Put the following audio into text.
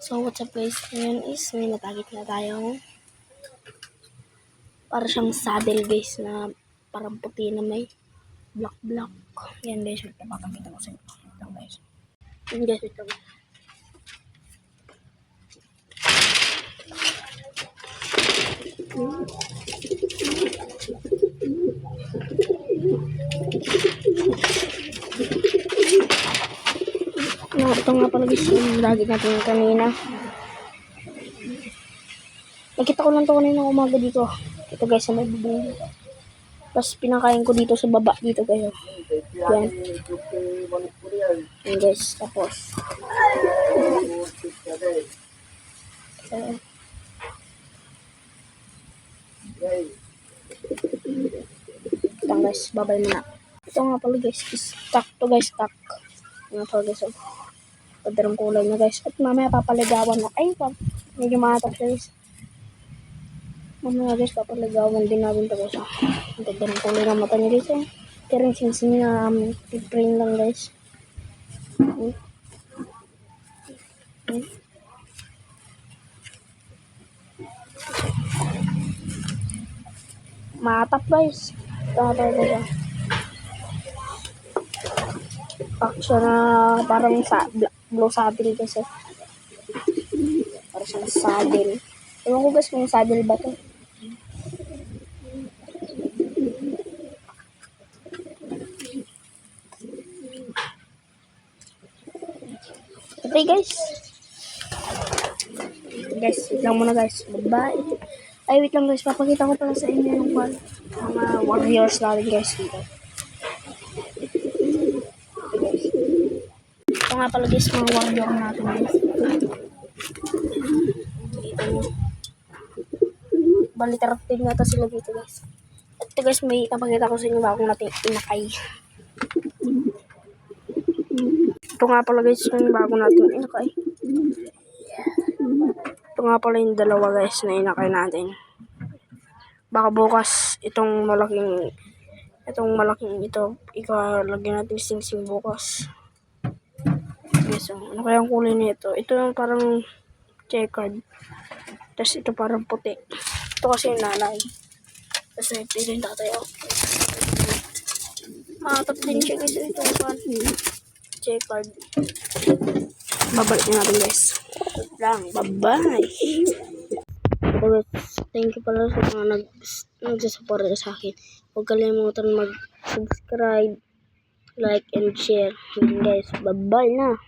So what's up guys, ngayon is may natagit na tayong para siyang saddle guys na parang puti na may black. Yan guys, wait na papakita ko sa inyo. Yan guys. Yan guys, wait lang. Ito nga pala guys, yung lagi natin kanina. Nakita ko lang ito kanina umaga dito. Ito guys, sa may bubong dito. Tapos pinakain ko dito sa baba dito guys. Yan. Yan guys, tapos. Ito guys, babay mo na. Ito nga pala guys, stock to guys, stock. Nga pala guys, padarang kulay na guys. At mamaya papaligawan na. Ay, medyo mahatak siya guys. Mamaya guys, papaligawan din natin ito guys. Ang padarang kulay na mata niya guys. Pero yung singsing na piprint lang guys. Matap guys. Tatay ko siya. Action na parang blue saddle kasi. Parang siyang saddle. Ewan ko guys kung saddle ba ito. Okay guys. Guys, wait lang muna guys. Bye. Ay, wait lang guys. Papakita ko pala sa inyo yung mga warriors natin guys dito. Ito nga pala guys, mga warrior natin guys. Dito mo. Bali, 13 nga ito sila dito guys. At ito guys, may napakita ko sa inyo bago natin inakay. Ito nga pala guys, yung bago natin inakay. Ito nga pala yung dalawa guys na inakay natin. Baka bukas itong malaking ito, ikalagyan natin sing-sing bukas. Yes, so, ano kaya ang kulay nito? Ito yung parang checkered. Tapos ito parang puti. Ito kasi yung nanay. Tapos ito yung tatay. Matap din siya guys. Ito yung parang checkered. Babalik natin guys. Bye-bye. Thank you pala sa mga nagsasupport sa akin. Huwag kalimutan mag-subscribe, like, and share. Guys, bye-bye na.